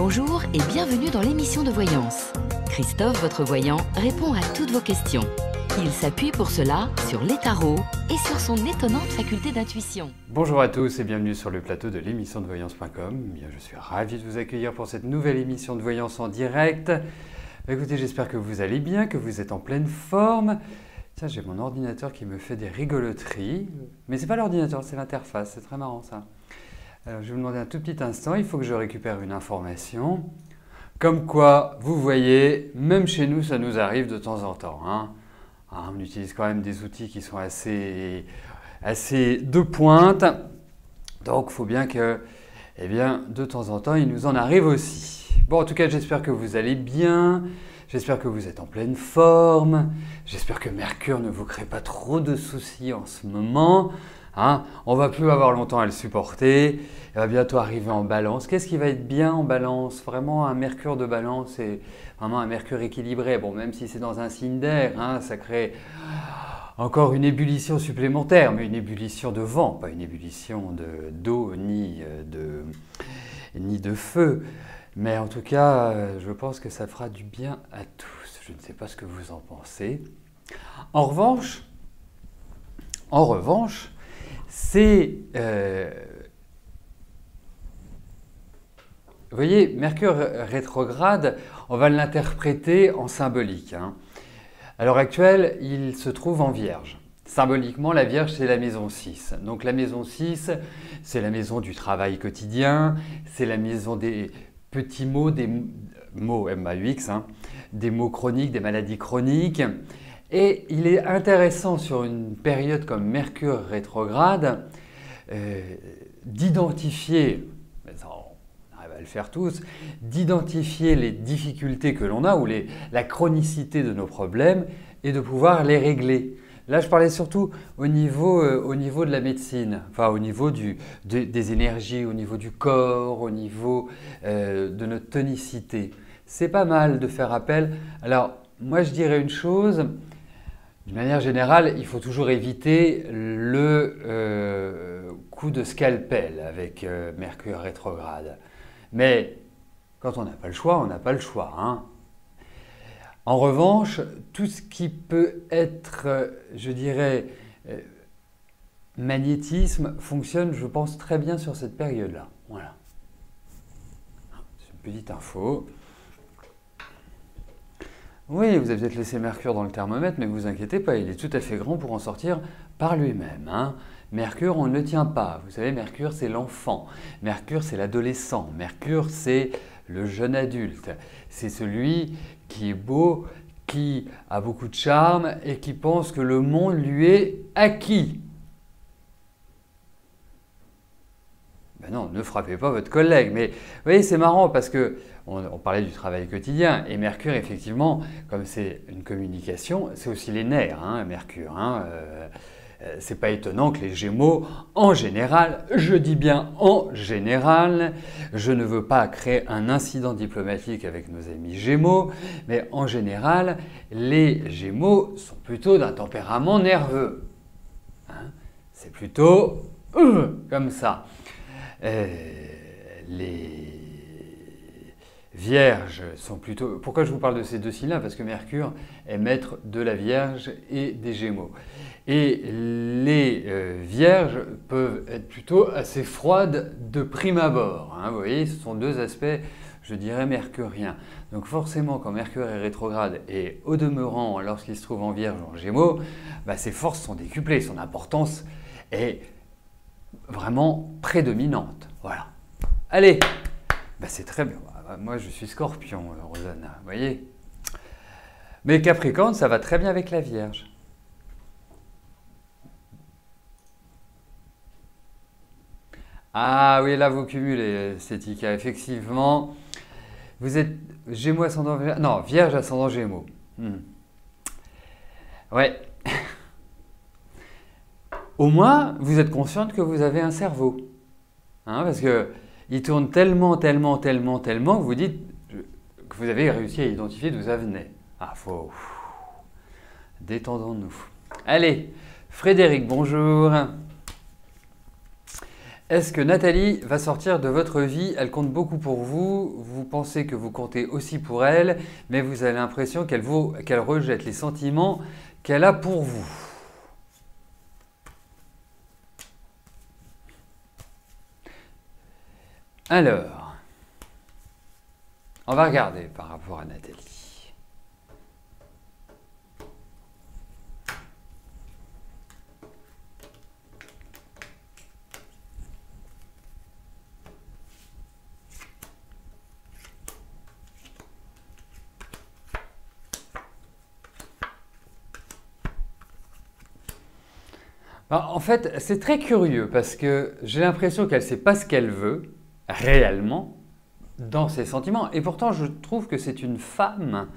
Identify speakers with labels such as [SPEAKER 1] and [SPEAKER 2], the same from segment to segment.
[SPEAKER 1] Bonjour et bienvenue dans l'émission de voyance. Christophe, votre voyant, répond à toutes vos questions. Il s'appuie pour cela sur les tarots et sur son étonnante faculté d'intuition.
[SPEAKER 2] Bonjour à tous et bienvenue sur le plateau de l'émission de voyance.com. Je suis ravi de vous accueillir pour cette nouvelle émission de voyance en direct. Écoutez, j'espère que vous allez bien, que vous êtes en pleine forme. Tiens, j'ai mon ordinateur qui me fait des rigoloteries. Mais c'est pas l'ordinateur, c'est l'interface, c'est très marrant ça. Alors, je vais vous demander un tout petit instant, il faut que je récupère une information. Comme quoi, vous voyez, même chez nous, ça nous arrive de temps en temps. On utilise quand même des outils qui sont assez de pointe. Donc, il faut bien que, de temps en temps, il nous en arrive aussi. Bon, en tout cas, j'espère que vous allez bien. J'espère que vous êtes en pleine forme. J'espère que Mercure ne vous crée pas trop de soucis en ce moment. On ne va plus avoir longtemps à le supporter. Il va bientôt arriver en balance. Qu'est-ce qui va être bien en balance? Vraiment, un Mercure de balance et vraiment un Mercure équilibré. Bon, même si c'est dans un signe d'air, ça crée encore une ébullition supplémentaire, mais une ébullition de vent, pas une ébullition d'eau ni de feu. Mais en tout cas, je pense que ça fera du bien à tous. Je ne sais pas ce que vous en pensez. En revanche, c'est... vous voyez, Mercure rétrograde, on va l'interpréter en symbolique. À l'heure actuelle, il se trouve en Vierge. Symboliquement, la Vierge, c'est la maison 6. Donc la maison 6, c'est la maison du travail quotidien, c'est la maison des petits mots, des mots MAUX, des mots chroniques, des maladies chroniques. Et il est intéressant sur une période comme Mercure rétrograde d'identifier, on arrive à le faire tous, d'identifier les difficultés que l'on a ou la chronicité de nos problèmes et de pouvoir les régler. Là, je parlais surtout au niveau de la médecine, enfin au niveau des énergies, au niveau du corps, au niveau de notre tonicité. C'est pas mal de faire appel. Alors, moi, je dirais une chose. D'une manière générale, il faut toujours éviter le coup de scalpel avec Mercure rétrograde. Mais quand on n'a pas le choix, on n'a pas le choix. En revanche, tout ce qui peut être, je dirais, magnétisme fonctionne, je pense, très bien sur cette période-là. Voilà. C'est une petite info. Oui, vous avez peut-être laissé Mercure dans le thermomètre, mais ne vous inquiétez pas, il est tout à fait grand pour en sortir par lui-même. Mercure, on ne le tient pas. Vous savez, Mercure, c'est l'enfant. Mercure, c'est l'adolescent. Mercure, c'est le jeune adulte. C'est celui qui est beau, qui a beaucoup de charme et qui pense que le monde lui est acquis. Ben non, ne frappez pas votre collègue. Mais vous voyez, c'est marrant parce que on parlait du travail quotidien et Mercure, effectivement, comme c'est une communication, c'est aussi les nerfs, Mercure. C'est pas étonnant que les Gémeaux, en général, je dis bien en général, je ne veux pas créer un incident diplomatique avec nos amis Gémeaux, mais en général, les Gémeaux sont plutôt d'un tempérament nerveux. C'est plutôt comme ça. Les Vierges sont plutôt... Pourquoi je vous parle de ces deux signes-là? Parce que Mercure est maître de la Vierge et des Gémeaux. Et les Vierges peuvent être plutôt assez froides de prime abord. Vous voyez, ce sont deux aspects, je dirais, mercuriens. Donc forcément, quand Mercure est rétrograde et au demeurant, lorsqu'il se trouve en Vierge ou en Gémeaux, ses forces sont décuplées, son importance est vraiment prédominante. Voilà. Allez, c'est très bien. Moi, je suis Scorpion, Rosanna, vous voyez. Mais Capricorne, ça va très bien avec la Vierge. Ah oui, là, vous cumulez, Stética. Effectivement, vous êtes Gémeaux ascendant Vierge. Non, Vierge ascendant Gémeaux. Ouais. Au moins, vous êtes consciente que vous avez un cerveau. Parce qu'il tourne tellement que vous dites que vous avez réussi à identifier d'où ça venait. Faut... Détendons-nous. Allez, Frédéric, bonjour. est-ce que Nathalie va sortir de votre vie? Elle compte beaucoup pour vous, vous pensez que vous comptez aussi pour elle, mais vous avez l'impression qu'elle rejette les sentiments qu'elle a pour vous. Alors, on va regarder par rapport à Nathalie. En fait, c'est très curieux parce que j'ai l'impression qu'elle ne sait pas ce qu'elle veut réellement dans ses sentiments. Et pourtant, je trouve que c'est une femme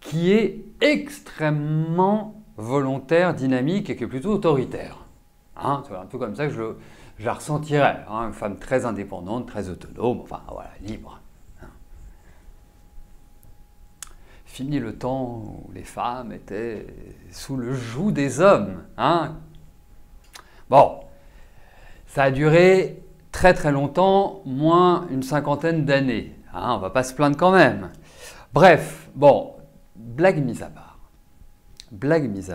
[SPEAKER 2] qui est extrêmement volontaire, dynamique et qui est plutôt autoritaire. Hein, c'est un peu comme ça que je la ressentirais. Hein, une femme très indépendante, très autonome, enfin voilà, libre. Hein. Fini le temps où les femmes étaient sous le joug des hommes. Hein. Bon, ça a duré très très longtemps, moins une cinquantaine d'années. Hein, on ne va pas se plaindre quand même. Bref, bon, blague mise à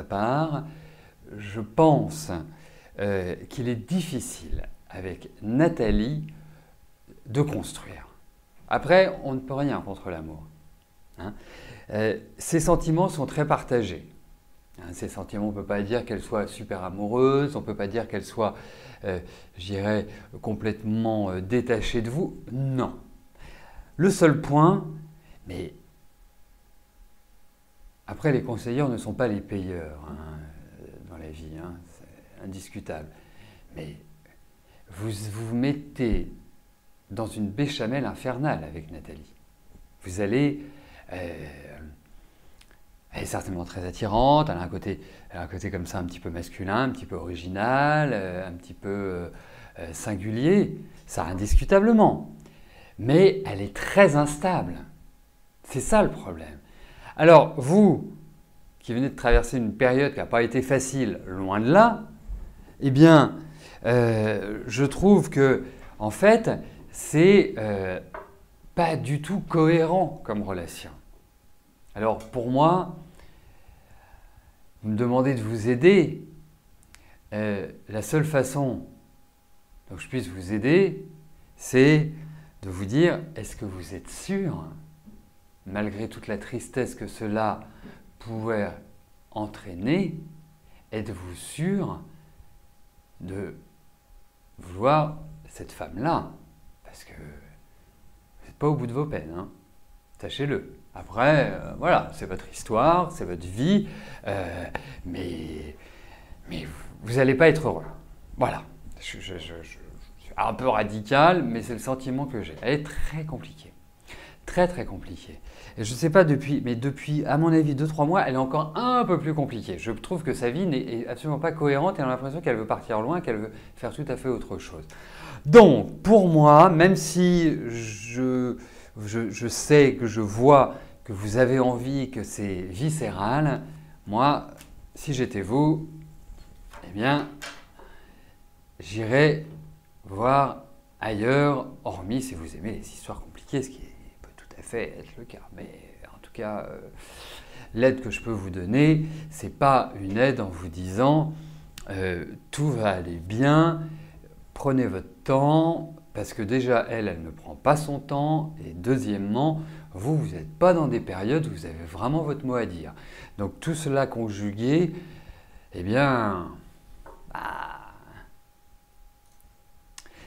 [SPEAKER 2] part, je pense qu'il est difficile avec Nathalie de construire. Après, on ne peut rien contre l'amour. Hein. Ses sentiments sont très partagés. Ces sentiments, on ne peut pas dire qu'elle soit super amoureuse, on ne peut pas dire qu'elle soit, je dirais, complètement détachée de vous. Non. Le seul point, mais après les conseillers ne sont pas les payeurs dans la vie, hein, c'est indiscutable. Mais vous vous mettez dans une béchamel infernale avec Nathalie. Vous allez... elle est certainement très attirante, elle a un côté comme ça un petit peu masculin, un petit peu original, un petit peu singulier, ça indiscutablement. Mais elle est très instable. C'est ça le problème. Alors vous, qui venez de traverser une période qui n'a pas été facile, loin de là, eh bien, je trouve que, en fait, c'est pas du tout cohérent comme relation. Alors pour moi, vous me demandez de vous aider. La seule façon dont je puisse vous aider, c'est de vous dire, est-ce que vous êtes sûr, malgré toute la tristesse que cela pouvait entraîner, êtes-vous sûr de vouloir cette femme-là? Parce que vous n'êtes pas au bout de vos peines, hein. Sachez-le. Après, voilà, c'est votre histoire, c'est votre vie, mais vous n'allez pas être heureux. Voilà. Je suis un peu radical, mais c'est le sentiment que j'ai. Elle est très compliquée. Très, très compliquée. Et je ne sais pas mais depuis, à mon avis, 2-3 mois, elle est encore un peu plus compliquée. Je trouve que sa vie n'est absolument pas cohérente et on a l'impression qu'elle veut partir loin, qu'elle veut faire tout à fait autre chose. Donc, pour moi, même si je sais que je vois que vous avez envie, que c'est viscéral, moi, si j'étais vous, eh bien, j'irais voir ailleurs, hormis si vous aimez les histoires compliquées, ce qui peut tout à fait être le cas. Mais en tout cas, l'aide que je peux vous donner, ce n'est pas une aide en vous disant tout va aller bien, prenez votre temps, parce que déjà, elle ne prend pas son temps, et deuxièmement, vous n'êtes pas dans des périodes où vous avez vraiment votre mot à dire. Donc tout cela conjugué, eh bien,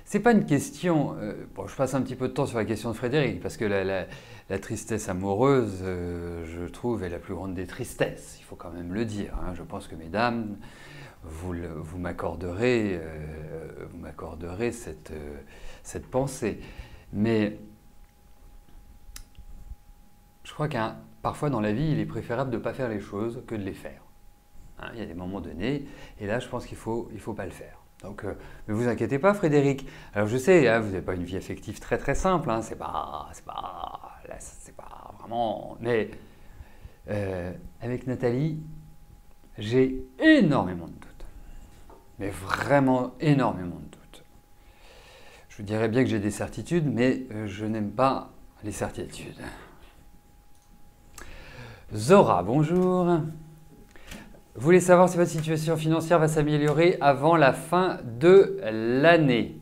[SPEAKER 2] c'est pas une question... bon, je passe un petit peu de temps sur la question de Frédéric, parce que la tristesse amoureuse, je trouve, est la plus grande des tristesses, il faut quand même le dire. Hein. Je pense que mesdames, vous m'accorderez cette pensée. Mais je crois que parfois dans la vie, il est préférable de ne pas faire les choses que de les faire. Hein, il y a des moments donnés, et là, je pense qu'il ne faut pas le faire. Donc, ne vous inquiétez pas, Frédéric. Alors, je sais, hein, vous n'avez pas une vie affective très très simple, hein, c'est pas vraiment... Mais avec Nathalie, j'ai énormément de doutes. Mais vraiment énormément de doutes. je dirais bien que j'ai des certitudes, mais je n'aime pas les certitudes. Zora, bonjour. Vous voulez savoir si votre situation financière va s'améliorer avant la fin de l'année?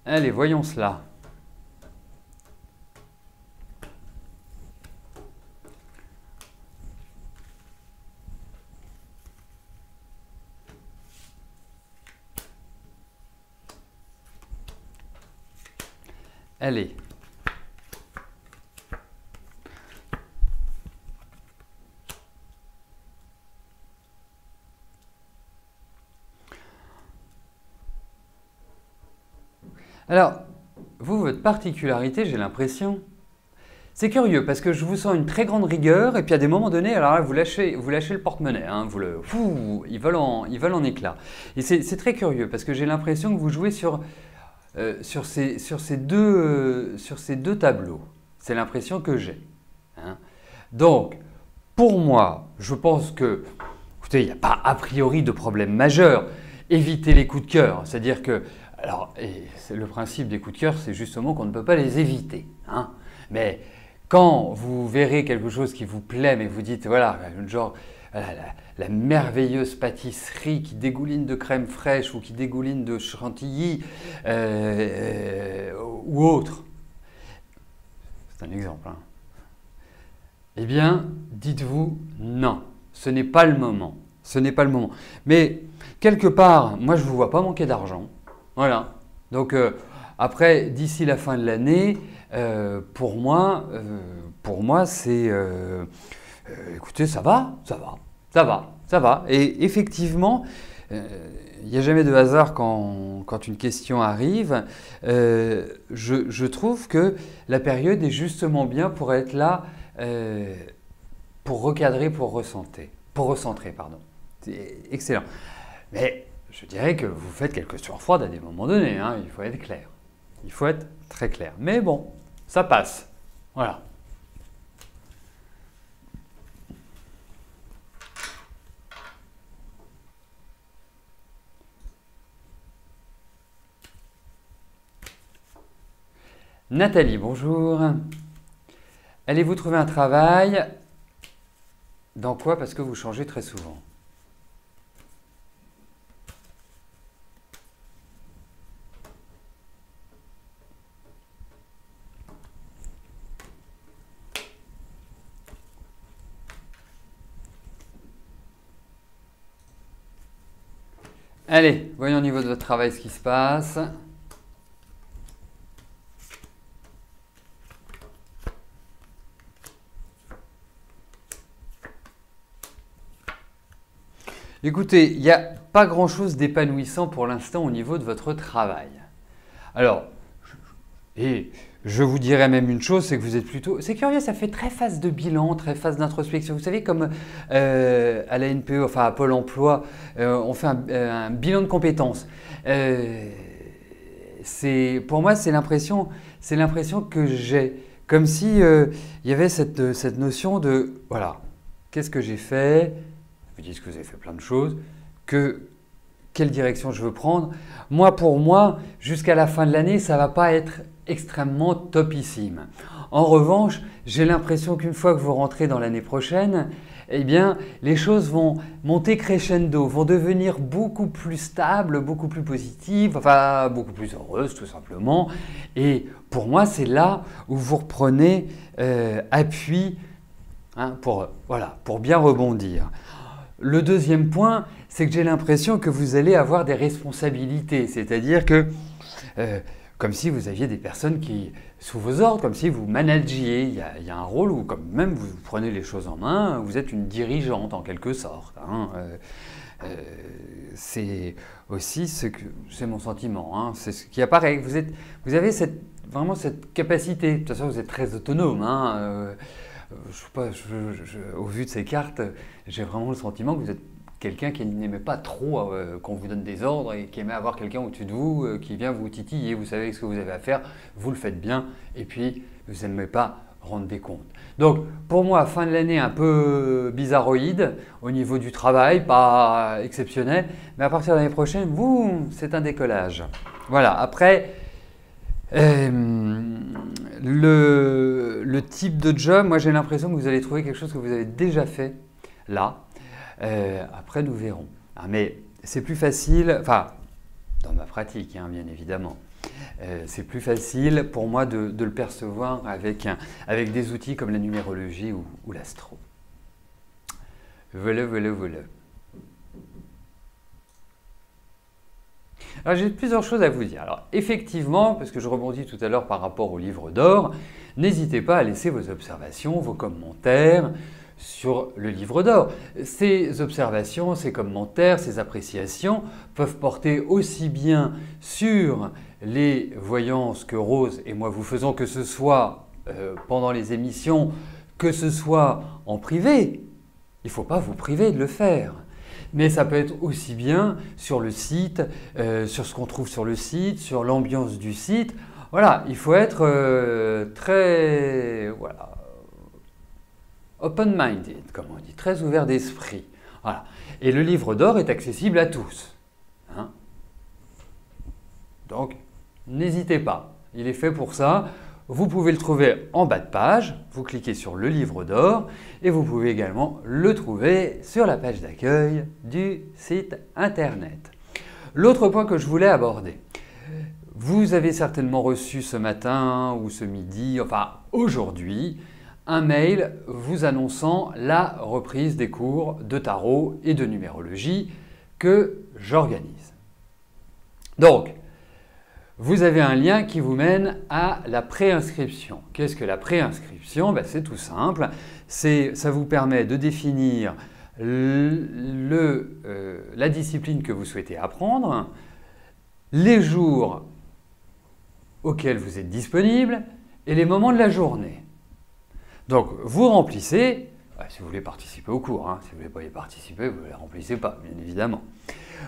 [SPEAKER 2] Allez, voyons cela. Allez. Alors, vous, votre particularité, j'ai l'impression, c'est curieux parce que je vous sens une très grande rigueur et puis à des moments donnés, alors là, vous lâchez le porte-monnaie, hein, il vole en éclats. Et c'est très curieux parce que j'ai l'impression que vous jouez sur ces deux tableaux. C'est l'impression que j'ai. Hein. Donc, pour moi, je pense que, écoutez, il n'y a pas a priori de problème majeur. Évitez les coups de cœur, c'est-à-dire que, alors, le principe des coups de cœur, c'est justement qu'on ne peut pas les éviter. Hein. Mais quand vous verrez quelque chose qui vous plaît, mais vous dites, voilà, genre, la merveilleuse pâtisserie qui dégouline de crème fraîche ou qui dégouline de chantilly ou autre, c'est un exemple, hein. Eh bien, dites-vous non, ce n'est pas le moment. Ce n'est pas le moment. Mais quelque part, moi je ne vous vois pas manquer d'argent. Voilà. Donc après, d'ici la fin de l'année, pour moi c'est… écoutez, ça va. Et effectivement, il n'y a jamais de hasard quand une question arrive. Je trouve que la période est justement bien pour être là, pour recadrer, pour recentrer. C'est excellent. Mais je dirais que vous faites quelques sueurs froides à des moments donnés. Hein, il faut être clair. Il faut être très clair. Mais bon, ça passe. Voilà. Nathalie, bonjour. Allez-vous trouver un travail? Dans quoi? Parce que vous changez très souvent. Allez, voyons au niveau de votre travail ce qui se passe. Écoutez, il n'y a pas grand-chose d'épanouissant pour l'instant au niveau de votre travail. Alors, je vous dirais même une chose, c'est que vous êtes plutôt… C'est curieux, ça fait très phase de bilan, très phase d'introspection. Vous savez, comme à la NPE, enfin à Pôle emploi, on fait un bilan de compétences. Pour moi, c'est l'impression que j'ai. Comme si il y avait cette notion de, voilà, qu'est-ce que j'ai fait? Vous dites que vous avez fait plein de choses, quelle direction je veux prendre. Moi, pour moi, jusqu'à la fin de l'année, ça ne va pas être extrêmement topissime. En revanche, j'ai l'impression qu'une fois que vous rentrez dans l'année prochaine, eh bien, les choses vont monter crescendo, vont devenir beaucoup plus stables, beaucoup plus positives, enfin beaucoup plus heureuses tout simplement. Et pour moi, c'est là où vous reprenez appui, hein, pour bien rebondir. Le deuxième point, c'est que j'ai l'impression que vous allez avoir des responsabilités, c'est-à-dire que comme si vous aviez des personnes qui, sous vos ordres, comme si vous managiez. Il y a un rôle où, comme même vous prenez les choses en main, vous êtes une dirigeante en quelque sorte. Hein. C'est aussi c'est mon sentiment, hein. C'est ce qui apparaît. Vous avez vraiment cette capacité. De toute façon, vous êtes très autonome. Hein. Je sais pas, au vu de ces cartes, j'ai vraiment le sentiment que vous êtes quelqu'un qui n'aimait pas trop qu'on vous donne des ordres et qui aimait avoir quelqu'un au-dessus de vous qui vient vous titiller. Vous savez ce que vous avez à faire, vous le faites bien et puis vous n'aimez pas rendez compte. Donc pour moi, fin de l'année un peu bizarroïde au niveau du travail, pas exceptionnel, mais à partir de l'année prochaine, boum, c'est un décollage. Voilà, après, le type de job, moi j'ai l'impression que vous allez trouver quelque chose que vous avez déjà fait là. Après, nous verrons. Ah, mais c'est plus facile, enfin, dans ma pratique, hein, bien évidemment. C'est plus facile pour moi de le percevoir avec des outils comme la numérologie ou l'astro. Voilà. Alors j'ai plusieurs choses à vous dire. Alors effectivement, parce que je rebondis tout à l'heure par rapport au livre d'or, n'hésitez pas à laisser vos observations, vos commentaires sur le livre d'or. Ces observations, ces commentaires, ces appréciations peuvent porter aussi bien sur les voyances que Rose et moi vous faisons, que ce soit pendant les émissions, que ce soit en privé. Il ne faut pas vous priver de le faire. Mais ça peut être aussi bien sur le site, sur ce qu'on trouve sur le site, sur l'ambiance du site. Voilà, il faut être très open-minded, comme on dit, très ouvert d'esprit. Voilà. Et le livre d'or est accessible à tous. Hein? Donc, n'hésitez pas, il est fait pour ça. Vous pouvez le trouver en bas de page, vous cliquez sur le livre d'or et vous pouvez également le trouver sur la page d'accueil du site internet. L'autre point que je voulais aborder, vous avez certainement reçu ce matin ou ce midi, enfin aujourd'hui, un mail vous annonçant la reprise des cours de tarot et de numérologie que j'organise. Donc, vous avez un lien qui vous mène à la préinscription. Qu'est-ce que la préinscription? C'est tout simple. Ça vous permet de définir la discipline que vous souhaitez apprendre, les jours auxquels vous êtes disponible et les moments de la journée. Donc, vous remplissez, si vous voulez participer au cours, hein, si vous ne voulez pas y participer, vous ne les remplissez pas, bien évidemment.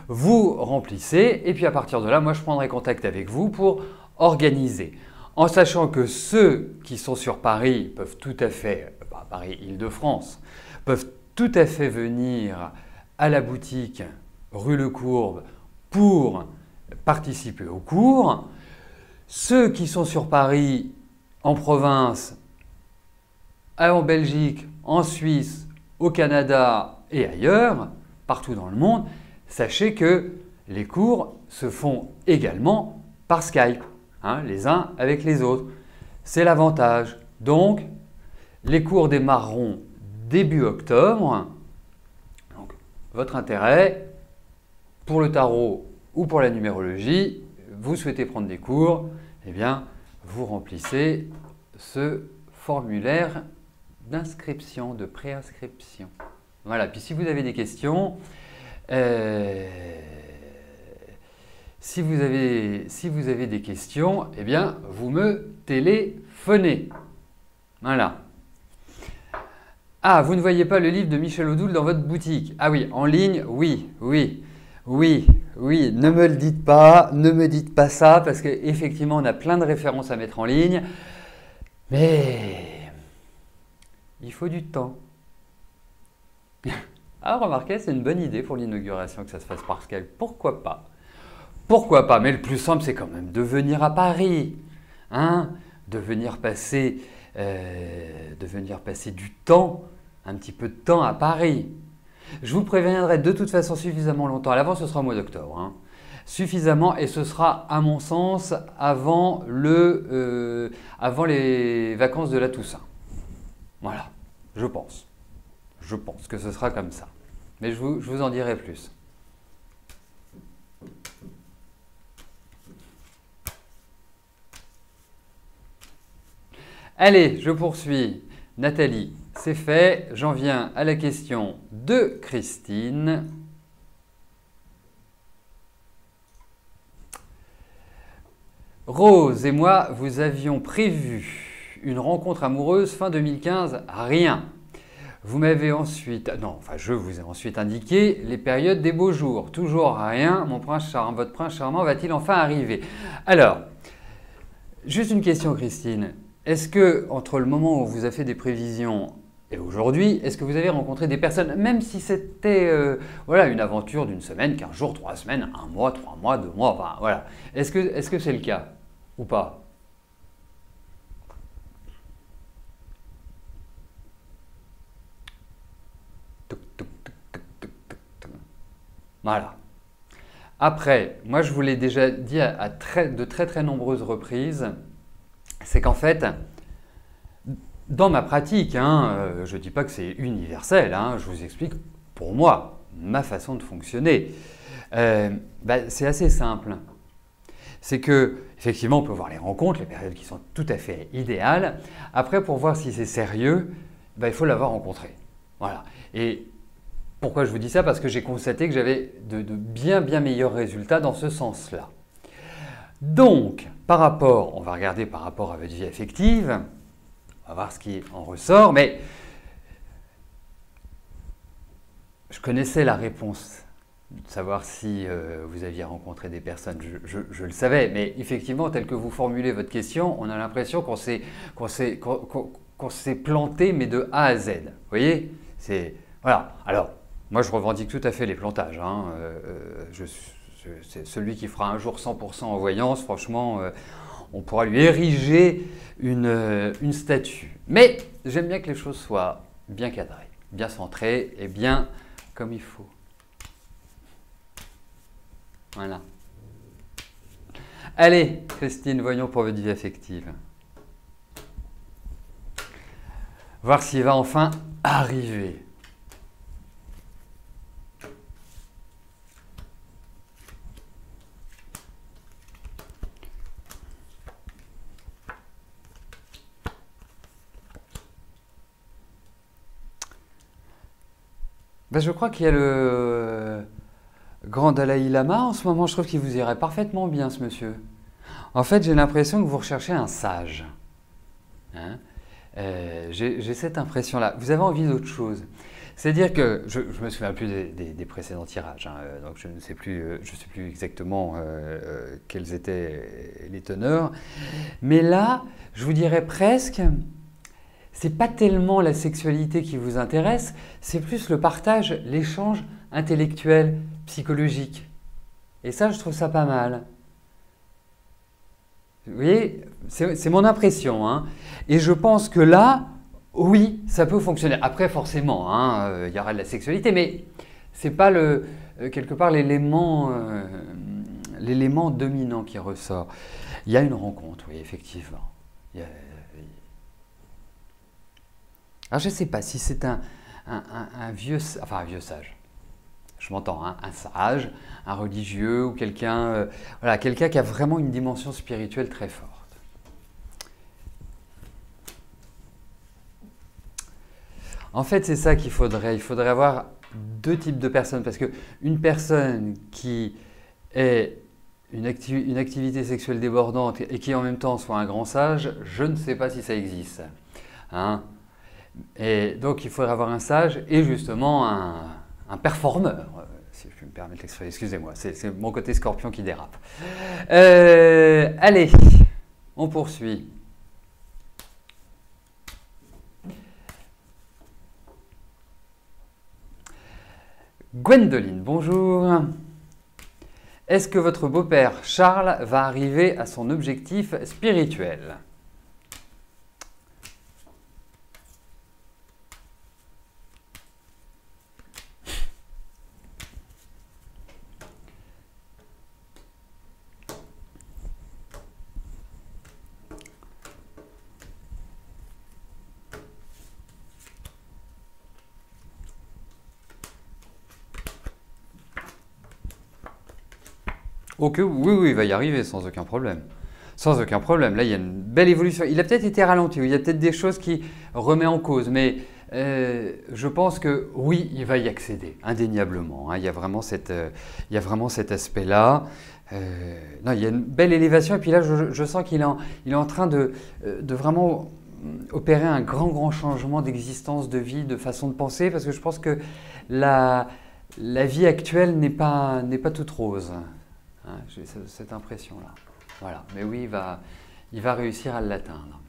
[SPEAKER 2] Vous remplissez et puis à partir de là, moi je prendrai contact avec vous pour organiser. En sachant que ceux qui sont sur Paris peuvent tout à fait, Paris-Île-de-France, peuvent tout à fait venir à la boutique rue Lecourbe pour participer au cours. Ceux qui sont sur Paris, en province, en Belgique, en Suisse, au Canada et ailleurs, partout dans le monde, sachez que les cours se font également par Skype, hein, les uns avec les autres. C'est l'avantage. Donc, les cours démarreront début octobre. Donc, votre intérêt pour le tarot ou pour la numérologie, vous souhaitez prendre des cours, eh bien, vous remplissez ce formulaire d'inscription, de préinscription. Voilà, puis si vous avez des questions, si vous avez des questions, eh bien, vous me téléphonez. Voilà. Ah, vous ne voyez pas le livre de Michel Odoul dans votre boutique? Ah oui, en ligne, oui. Ne me le dites pas, ne me dites pas ça, parce qu'effectivement, on a plein de références à mettre en ligne, mais il faut du temps. Ah, remarquez, c'est une bonne idée pour l'inauguration que ça se fasse par Skype. Pourquoi pas? Pourquoi pas? Mais le plus simple, c'est quand même de venir à Paris, hein, de venir passer du temps, un petit peu de temps à Paris. Je vous préviendrai de toute façon suffisamment longtemps à l'avance, ce sera au mois d'octobre. Hein. Suffisamment, et ce sera à mon sens avant les vacances de la Toussaint. Voilà, je pense. Je pense que ce sera comme ça. Mais je vous en dirai plus. Allez, je poursuis. Nathalie, c'est fait. J'en viens à la question de Christine. Rose et moi, vous avions prévu une rencontre amoureuse fin 2015. Rien. Vous m'avez ensuite, je vous ai ensuite indiqué les périodes des beaux jours. Toujours rien. Mon prince charmant, votre prince charmant va-t-il enfin arriver? Alors, juste une question, Christine. est-ce que entre le moment où on vous a fait des prévisions et aujourd'hui, est-ce que vous avez rencontré des personnes, même si c'était voilà, une aventure d'une semaine, 15 jours, 3 semaines, 1 mois, 3 mois, 2 mois, enfin voilà. Est-ce que c'est le cas ou pas? Voilà. Après, moi je vous l'ai déjà dit de très très nombreuses reprises, c'est qu'en fait, dans ma pratique, hein, je ne dis pas que c'est universel, hein, je vous explique pour moi, ma façon de fonctionner. C'est assez simple. C'est que, effectivement, on peut voir les rencontres, les périodes qui sont tout à fait idéales. Après, pour voir si c'est sérieux, il faut l'avoir rencontré. Voilà. Et pourquoi je vous dis ça? Parce que j'ai constaté que j'avais de bien meilleurs résultats dans ce sens-là. Donc, on va regarder par rapport à votre vie affective, on va voir ce qui en ressort, mais je connaissais la réponse, de savoir si vous aviez rencontré des personnes, je le savais, mais effectivement, tel que vous formulez votre question, on a l'impression qu'on s'est planté, mais de A à Z. Vous voyez? Voilà. Alors, moi, je revendique tout à fait les plantages. Hein. C'est celui qui fera un jour 100% en voyance, franchement, on pourra lui ériger une statue. Mais j'aime bien que les choses soient bien cadrées, bien centrées et bien comme il faut. Voilà. Allez, Christine, voyons pour votre vie affective. Voir s'il va enfin arriver. Je crois qu'il y a le grand Dalai Lama en ce moment. Je trouve qu'il vous irait parfaitement bien, ce monsieur. En fait, j'ai l'impression que vous recherchez un sage. Hein, j'ai cette impression-là. Vous avez envie d'autre chose. C'est-à-dire que, je ne me souviens plus des précédents tirages, hein, donc je ne sais plus exactement quels étaient les teneurs. Mais là, je vous dirais presque... C'est pas tellement la sexualité qui vous intéresse, c'est plus le partage, l'échange intellectuel, psychologique. Et ça, je trouve ça pas mal. Vous voyez, c'est mon impression. Hein. Et je pense que là, oui, ça peut fonctionner. Après, forcément, hein, y aura de la sexualité, mais c'est pas quelque part l'élément dominant qui ressort. Il y a une rencontre, oui, effectivement. Alors, je ne sais pas si c'est un vieux sage, je m'entends, hein, un sage, un religieux ou quelqu'un voilà, quelqu'un qui a vraiment une dimension spirituelle très forte. En fait, c'est ça qu'il faudrait. Il faudrait avoir deux types de personnes parce qu'une personne qui ait une activité sexuelle débordante et qui en même temps soit un grand sage, je ne sais pas si ça existe. Hein. Et donc, il faudrait avoir un sage et justement un performeur, si je puis me permettre l'expression. Excusez-moi, c'est mon côté scorpion qui dérape. Allez, on poursuit. Gwendoline, bonjour. Est-ce que votre beau-père Charles va arriver à son objectif spirituel ? Ok, oui, il va y arriver sans aucun problème. Sans aucun problème. Là, il y a une belle évolution. Il a peut-être été ralenti, il y a peut-être des choses qui remet en cause, mais je pense que oui, il va y accéder, indéniablement. Hein. Il y a vraiment cet aspect-là. Non, il y a une belle élévation, et puis là, je sens qu'il est en train de vraiment opérer un grand changement d'existence, de vie, de façon de penser, parce que je pense que la vie actuelle n'est pas toute rose. Hein, j'ai cette impression-là. Voilà. Mais oui, il va réussir à l'atteindre.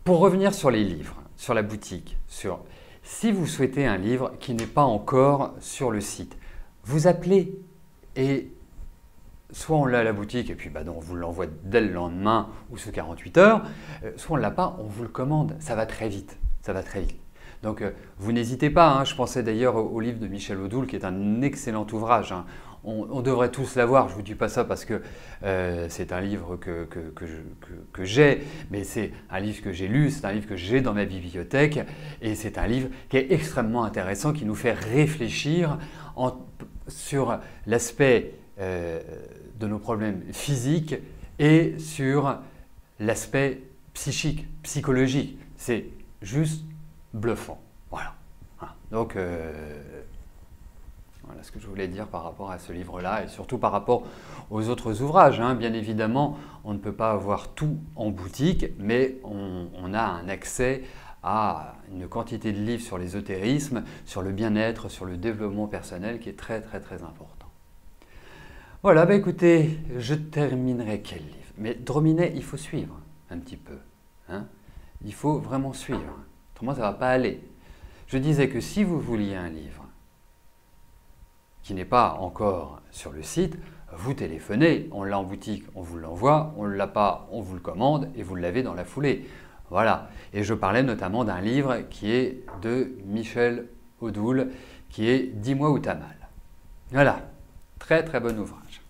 [SPEAKER 2] Pour revenir sur les livres, sur la boutique, si vous souhaitez un livre qui n'est pas encore sur le site, vous appelez et soit on l'a à la boutique et puis on vous l'envoie dès le lendemain ou sous 48 heures, soit on ne l'a pas, on vous le commande, ça va très vite, ça va très vite. Donc vous n'hésitez pas, hein. Je pensais d'ailleurs au livre de Michel Odoul qui est un excellent ouvrage, hein. On devrait tous l'avoir, je ne vous dis pas ça parce que c'est un livre que j'ai, mais c'est un livre que j'ai lu, c'est un livre que j'ai dans ma bibliothèque et c'est un livre qui est extrêmement intéressant, qui nous fait réfléchir sur l'aspect de nos problèmes physiques et sur l'aspect psychique, psychologique. C'est juste bluffant. Voilà. Donc, voilà ce que je voulais dire par rapport à ce livre-là et surtout par rapport aux autres ouvrages, hein. Bien évidemment, on ne peut pas avoir tout en boutique, mais on a un accès à une quantité de livres sur l'ésotérisme, sur le bien-être, sur le développement personnel qui est très très très important. Voilà, écoutez, je terminerai quel livre? Mais Drominet, il faut suivre un petit peu, hein. Il faut vraiment suivre, autrement ça ne va pas aller. Je disais que si vous vouliez un livre qui n'est pas encore sur le site, vous téléphonez, on l'a en boutique, on vous l'envoie, on ne l'a pas, on vous le commande et vous l'avez dans la foulée. Voilà, et je parlais notamment d'un livre qui est de Michel Odoul, qui est « Dis-moi où t'as mal ». Voilà, très très bon ouvrage.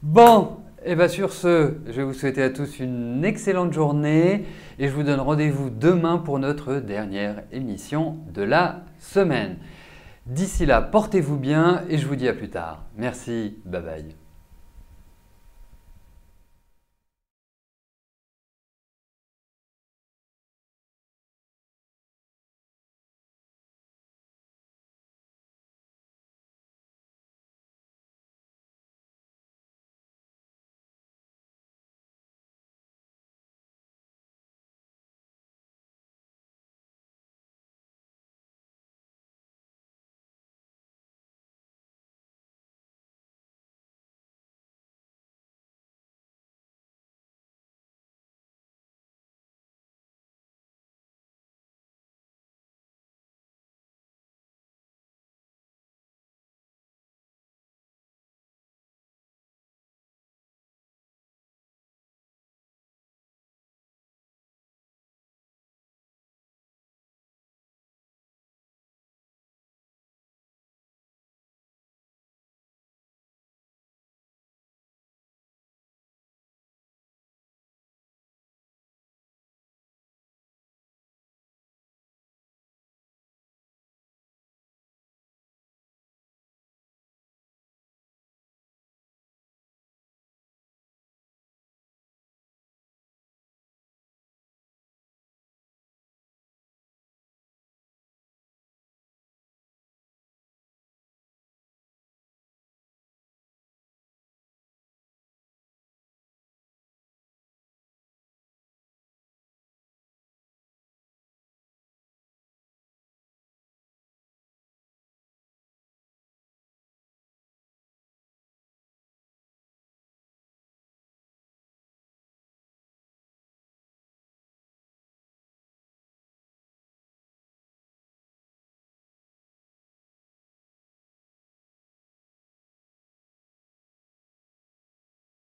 [SPEAKER 2] Bon, et bien sur ce, je vais vous souhaiter à tous une excellente journée et je vous donne rendez-vous demain pour notre dernière émission de la semaine. D'ici là, portez-vous bien et je vous dis à plus tard. Merci, bye bye.